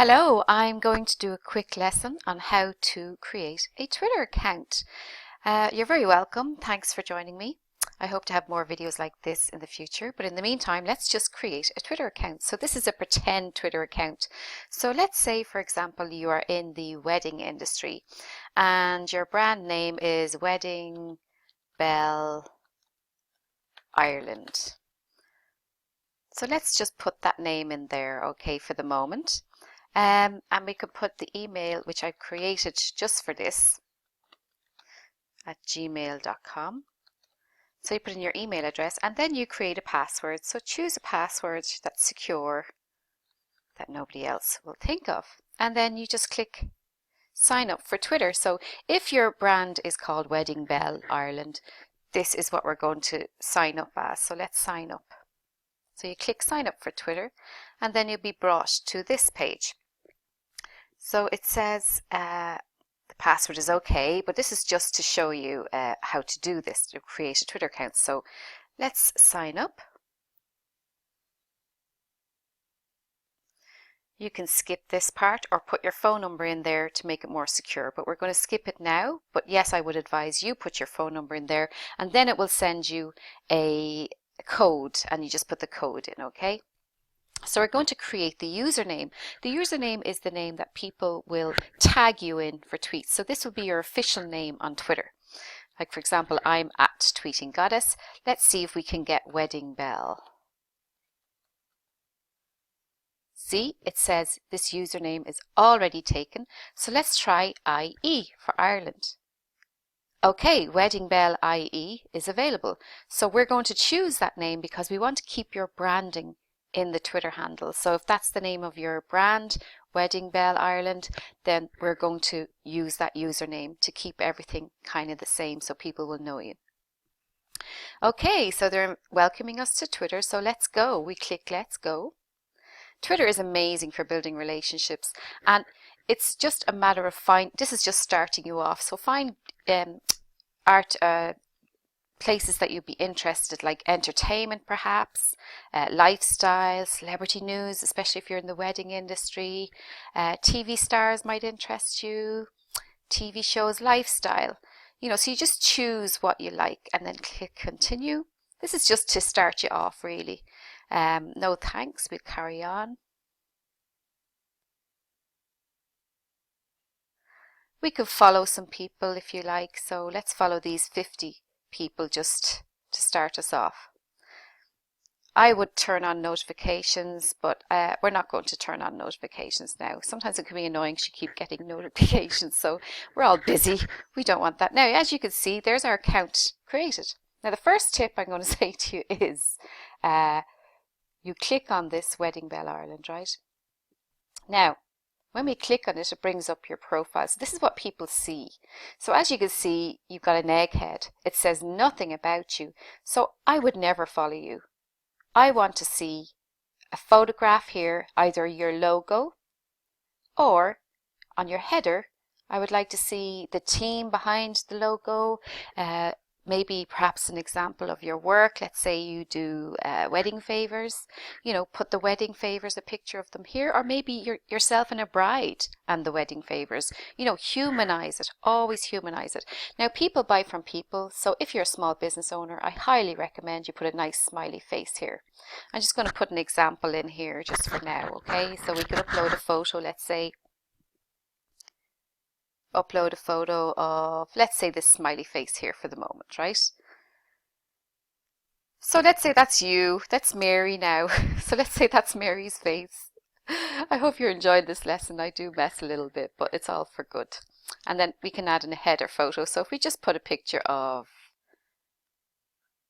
Hello, I'm going to do a quick lesson on how to create a Twitter account. You're very welcome. Thanks for joining me. I hope to have more videos like this in the future, but in the meantime, let's just create a Twitter account. So this is a pretend Twitter account. So let's say, for example, you are in the wedding industry and your brand name is Wedding Bell Ireland. So let's just put that name in there, okay, for the moment. And we can put the email which I've created just for this at gmail.com. So you put in your email address and then you create a password. So choose a password that's secure, that nobody else will think of. And then you just click sign up for Twitter. So if your brand is called Wedding Bell Ireland, this is what we're going to sign up as. So let's sign up. So you click sign up for Twitter and then you'll be brought to this page. So it says the password is okay, but this is just to show you how to do this, to create a Twitter account. So let's sign up. You can skip this part or put your phone number in there to make it more secure, but we're going to skip it now. But yes, I would advise you put your phone number in there and then it will send you a code and you just put the code in, okay? So we're going to create the username. The username is the name that people will tag you in for tweets. So this will be your official name on Twitter. Like for example, I'm at Tweeting Goddess. Let's see if we can get Wedding Bell. See, it says this username is already taken. So let's try IE for Ireland. Okay, Wedding Bell IE is available. So we're going to choose that name because we want to keep your branding in the Twitter handle. So if that's the name of your brand, Wedding Bell Ireland, then we're going to use that username to keep everything kind of the same so people will know you. Okay, so they're welcoming us to Twitter, so let's go. We click let's go. Twitter is amazing for building relationships and it's just a matter of this is just starting you off. So find places that you'd be interested, like entertainment perhaps, lifestyle, celebrity news, especially if you're in the wedding industry. TV stars might interest you, TV shows, lifestyle. So you just choose what you like and then click continue. This is just to start you off really. No thanks, we'll carry on. We could follow some people if you like, so let's follow these 50 people just to start us off. I would turn on notifications, but we're not going to turn on notifications now. Sometimes it can be annoying to keep getting notifications, so we're all busy. We don't want that. Now, as you can see, there's our account created. Now, the first tip I'm going to say to you is you click on this Wedding Bell Ireland, right? Now, when we click on it, it brings up your profile. So this is what people see. So as you can see, you've got an egghead. It says nothing about you. So I would never follow you. I want to see a photograph here, either your logo or on your header. I would like to see the team behind the logo, maybe perhaps an example of your work. Let's say you do wedding favors, put the wedding favors, a picture of them here, or maybe yourself and a bride and the wedding favors. Humanize it, always humanize it. Now, people buy from people, so if you're a small business owner, I highly recommend you put a nice smiley face here. I'm just going to put an example in here just for now, okay? So we could upload a photo, let's say. Upload a photo of, let's say, this smiley face here for the moment, right? So let's say that's you, that's Mary now. So let's say that's Mary's face. I hope you're enjoying this lesson. I do mess a little bit, but it's all for good. And then we can add in a header photo. So if we just put a picture of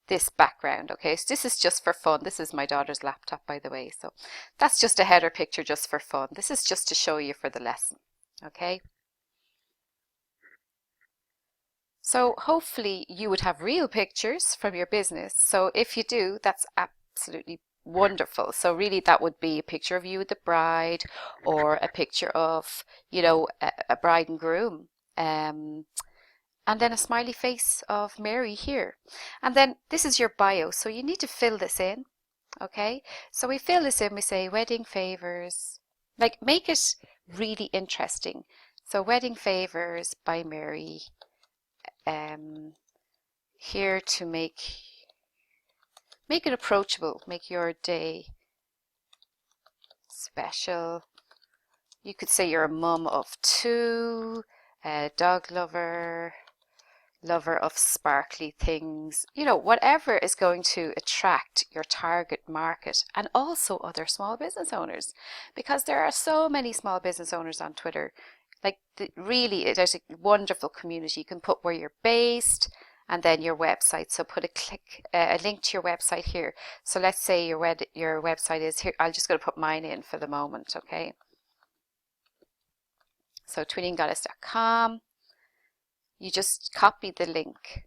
this background, okay, so this is just for fun. This is my daughter's laptop, by the way. So that's just a header picture just for fun. This is just to show you for the lesson, okay? So hopefully you would have real pictures from your business. So if you do, that's absolutely wonderful. So really that would be a picture of you with the bride or a picture of, a bride and groom. And then a smiley face of Mary here. And then this is your bio. So you need to fill this in. Okay. So we fill this in. We say wedding favors Like, make it really interesting. So wedding favors by Mary, here to make it approachable, make your day special. You could say you're a mum of 2, a dog lover, lover of sparkly things, you know, whatever is going to attract your target market, and also other small business owners, because there are so many small business owners on Twitter. Like, really, there's a wonderful community. You can put where you're based and then your website. So put a link to your website here. So let's say your website is here. I'm just going to put mine in for the moment, okay? So tweetinggoddess.com. You just copy the link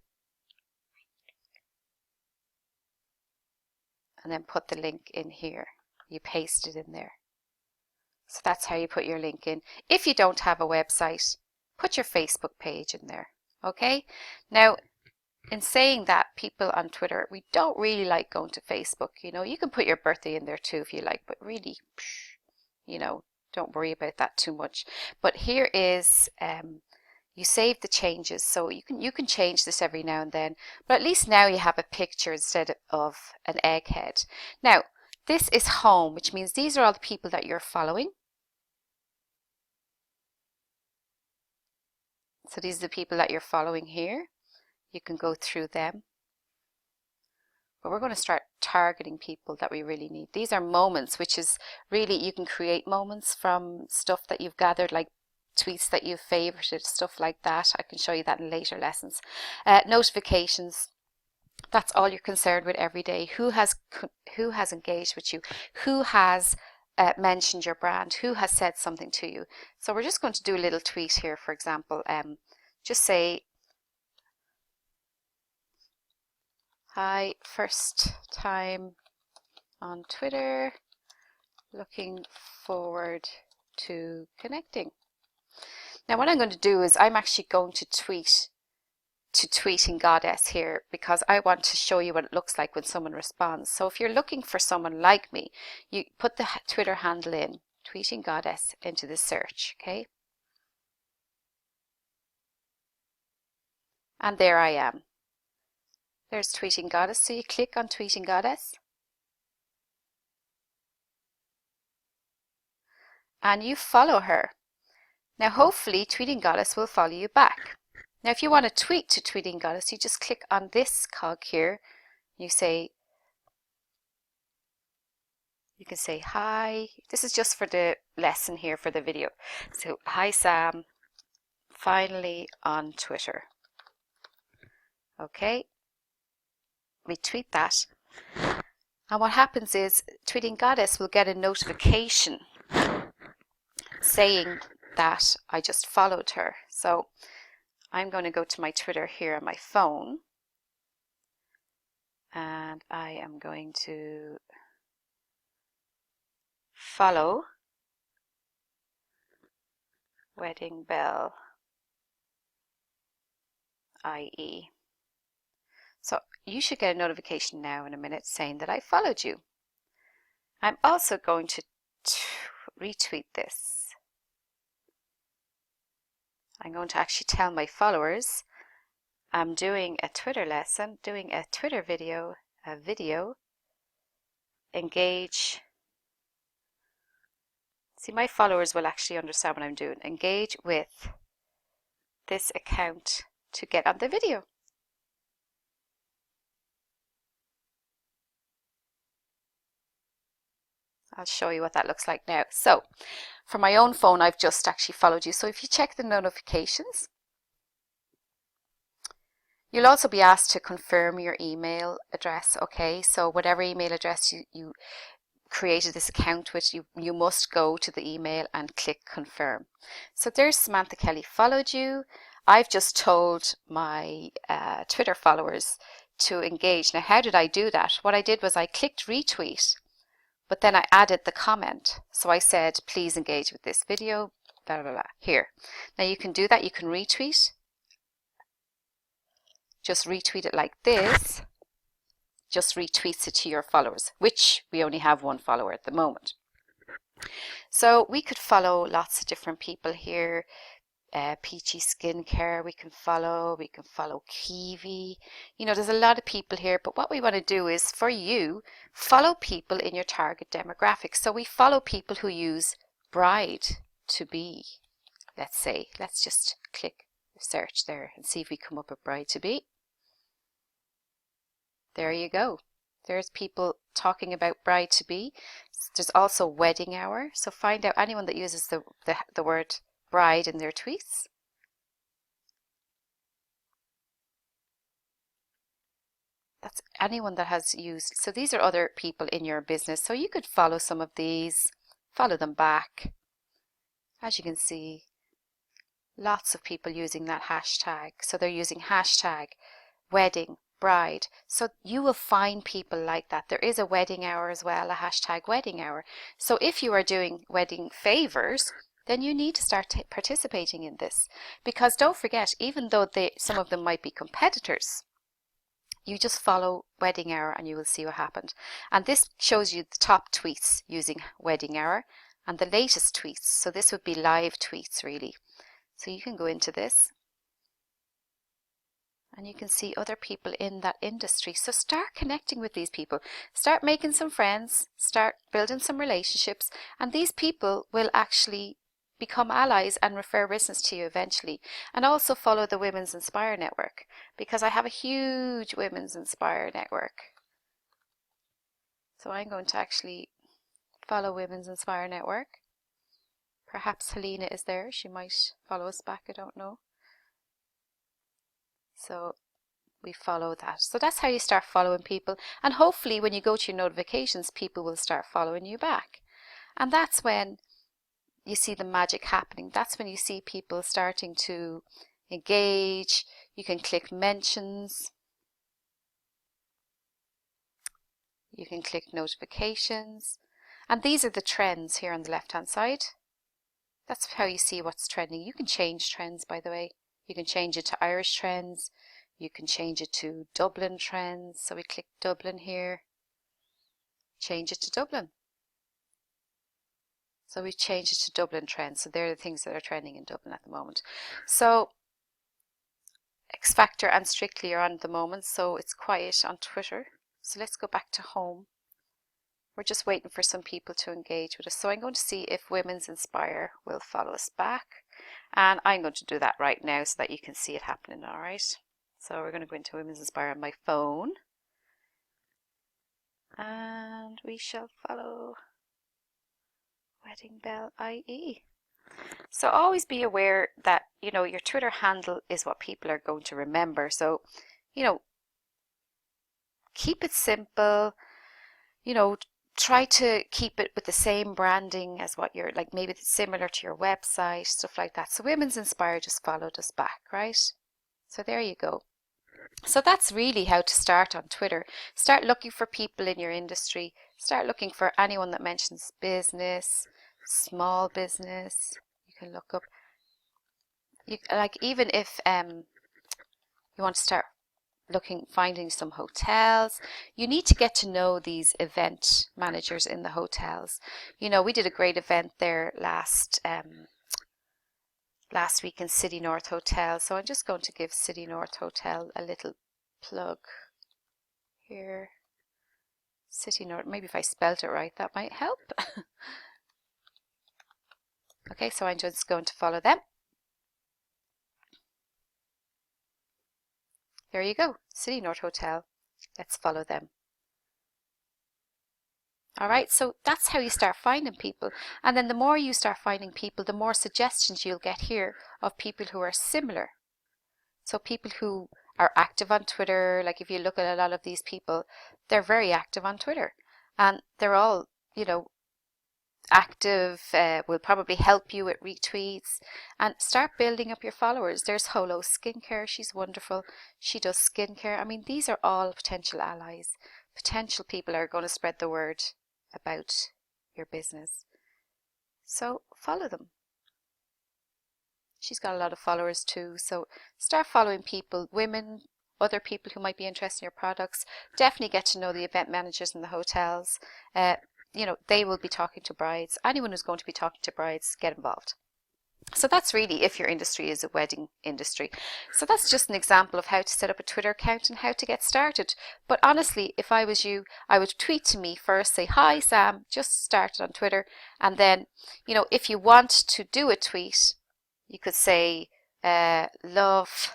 and then put the link in here. You paste it in there. So that's how you put your link in. If you don't have a website, put your Facebook page in there. Okay? Now, in saying that, people on Twitter, we don't really like going to Facebook. You know, you can put your birthday in there too if you like, but really, you know, don't worry about that too much. But here is, you save the changes, so you can change this every now and then, but at least now you have a picture instead of an egghead. Now, this is home, which means these are all the people that you're following. So these are the people that you're following here. You can go through them. But we're going to start targeting people that we really need. These are moments, which is really, you can create moments from stuff that you've gathered, like tweets that you've favorited, stuff like that. I can show you that in later lessons. Notifications. That's all you're concerned with every day. Who has engaged with you? Who has mentioned your brand? Who has said something to you? So we're just going to do a little tweet here, for example. Just say, hi, first time on Twitter, looking forward to connecting. Now what I'm going to do is I'm actually going to tweet to Tweeting Goddess here, because I want to show you what it looks like when someone responds. So if you're looking for someone like me, you put the Twitter handle in, Tweeting Goddess, into the search, okay? And there I am. There's Tweeting Goddess. So you click on Tweeting Goddess and you follow her. Now hopefully Tweeting Goddess will follow you back. Now if you want to tweet to Tweeting Goddess, you just click on this cog here. You can say hi. This is just for the lesson here, for the video. So hi Sam, finally on Twitter. Okay, we tweet that. And what happens is Tweeting Goddess will get a notification saying that I just followed her. So I'm going to go to my Twitter here on my phone, and I am going to follow Wedding Bell IE. So you should get a notification now in a minute saying that I followed you. I'm also going to retweet this. I'm going to actually tell my followers I'm doing a Twitter lesson, doing a Twitter video, engage. See, my followers will actually understand what I'm doing. Engage with this account to get on the video. I'll show you what that looks like now. So for my own phone, I've just actually followed you. So if you check the notifications, you'll also be asked to confirm your email address. Okay, so whatever email address you created this account with, you must go to the email and click confirm. So there's Samantha Kelly followed you. I've just told my Twitter followers to engage. Now how did I do that? What I did was I clicked retweet, but then I added the comment. So I said, please engage with this video, blah, blah, blah, here. Now you can do that. You can retweet. Just retweet it like this. Just retweets it to your followers, which we only have one follower at the moment. So we could follow lots of different people here. Peachy Skincare we can follow Kiwi. You know, there's a lot of people here, but what we want to do is for you, follow people in your target demographic. So we follow people who use bride to be. Let's say, let's just click search there and see if we come up with bride to be. There you go. There's people talking about bride to be. There's also wedding hour. So find out anyone that uses the word bride in their tweets. That's anyone that has used. So these are other people in your business. So you could follow some of these, follow them back. As you can see, lots of people using that hashtag. So they're using hashtag wedding, bride. So you will find people like that. There is a wedding hour as well, a hashtag wedding hour. So if you are doing wedding favors, then you need to start participating in this. Because don't forget, even though some of them might be competitors, you just follow wedding hour and you will see what happened. And this shows you the top tweets using wedding hour and the latest tweets. So this would be live tweets really. So you can go into this and you can see other people in that industry. So start connecting with these people, start making some friends, start building some relationships, and these people will actually become allies and refer business to you eventually. And also follow the Women's Inspire Network, because I have a huge Women's Inspire Network. So I'm going to actually follow Women's Inspire Network. Perhaps Helena is there. She might follow us back. I don't know. So we follow that. So that's how you start following people. And hopefully when you go to your notifications, people will start following you back. And that's when you see the magic happening. That's when you see people starting to engage. You can click mentions. You can click notifications. And these are the trends here on the left hand side. That's how you see what's trending. You can change trends, by the way. You can change it to Irish trends. You can change it to Dublin trends. So we click Dublin here. Change it to Dublin. So we've changed it to Dublin trends. So they're the things that are trending in Dublin at the moment. So X Factor and Strictly are on at the moment. So it's quiet on Twitter. So let's go back to home. We're just waiting for some people to engage with us. So I'm going to see if Women's Inspire will follow us back. And I'm going to do that right now so that you can see it happening, all right? So we're going to go into Women's Inspire on my phone. And we shall follow Wedding Bell IE. So always be aware that, you know, your Twitter handle is what people are going to remember. So, you know, keep it simple, you know, try to keep it with the same branding as what you're, like maybe it's similar to your website, stuff like that. So Women's Inspire just followed us back, right? So there you go. So that's really how to start on Twitter. Start looking for people in your industry. Start looking for anyone that mentions business, small business. You can look up, like even if you want to start finding some hotels, you need to get to know these event managers in the hotels. You know, we did a great event there last week in City North Hotel. So I'm just going to give City North Hotel a little plug here. City North, maybe if I spelt it right, that might help. Okay, so I'm just going to follow them. There you go, City North Hotel. Let's follow them. All right, so that's how you start finding people. And then the more you start finding people, the more suggestions you'll get here of people who are similar. So people who are active on Twitter, like if you look at a lot of these people, they're very active on Twitter. And they're all, you know, active, will probably help you with retweets, and start building up your followers. There's Holo Skincare. She's wonderful. She does skincare. I mean, these are all potential allies. Potential people are going to spread the word about your business. So follow them. She's got a lot of followers too. So start following people, women, other people who might be interested in your products. Definitely get to know the event managers in the hotels. you know, they will be talking to brides. Anyone who's going to be talking to brides, get involved. So that's really if your industry is a wedding industry. So that's just an example of how to set up a Twitter account and how to get started. But honestly, if I was you, I would tweet to me first, say, hi Sam, just started on Twitter. And then, you know, if you want to do a tweet, you could say, love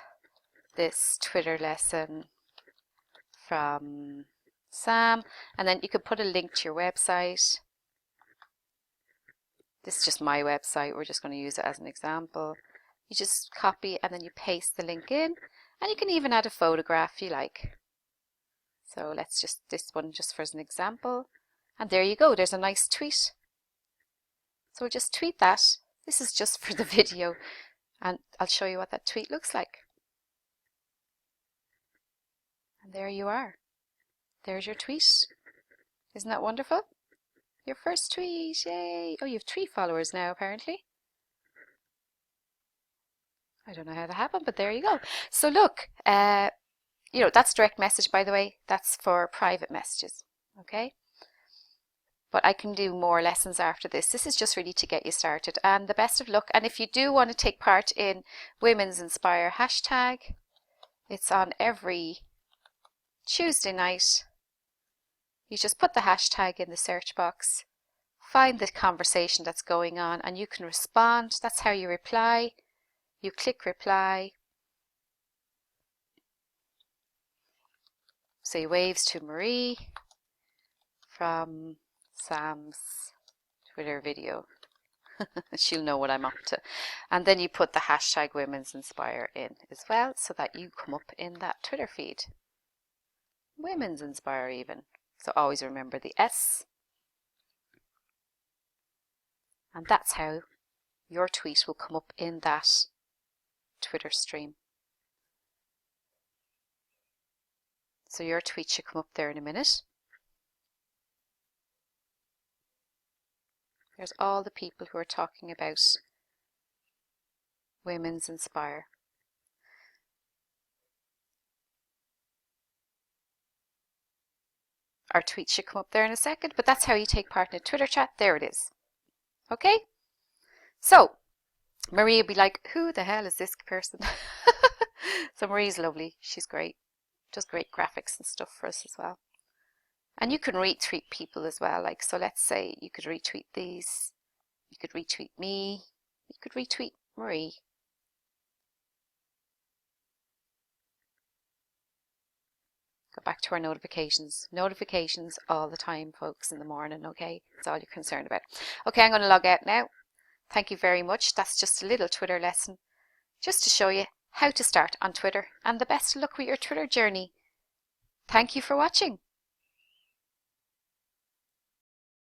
this Twitter lesson from Sam. And then you could put a link to your website. This is just my website. We're just going to use it as an example. You just copy and then you paste the link in, and you can even add a photograph if you like. So let's just, this one just for as an example. And there you go. There's a nice tweet. So just tweet that. This is just for the video, and I'll show you what that tweet looks like. And there you are. There's your tweet. Isn't that wonderful? Your first tweet, yay! Oh, you have 3 followers now, apparently. I don't know how that happened, but there you go. So look, you know, that's direct message, by the way. That's for private messages, okay? But I can do more lessons after this. This is just really to get you started. And the best of luck. And if you do want to take part in Women's Inspire hashtag, it's on every Tuesday night. You just put the hashtag in the search box, find the conversation that's going on, and you can respond. That's how you reply. You click reply. Say waves to Marie from Sam's Twitter video. She'll know what I'm up to. And then you put the hashtag Women's Inspire in as well, so that you come up in that Twitter feed. Women's Inspire even. So always remember the S. And that's how your tweet will come up in that Twitter stream. So your tweet should come up there in a minute. There's all the people who are talking about Women's Inspire. Our tweet should come up there in a second, but that's how you take part in a Twitter chat. There it is. Okay? So, Marie will be like, who the hell is this person? So Marie's lovely. She's great. Does great graphics and stuff for us as well. And you can retweet people as well. Like, so let's say you could retweet these. You could retweet me. You could retweet Marie. Go back to our notifications. Notifications all the time, folks, in the morning, okay? That's all you're concerned about. Okay, I'm going to log out now. Thank you very much. That's just a little Twitter lesson just to show you how to start on Twitter, and the best of luck with your Twitter journey. Thank you for watching.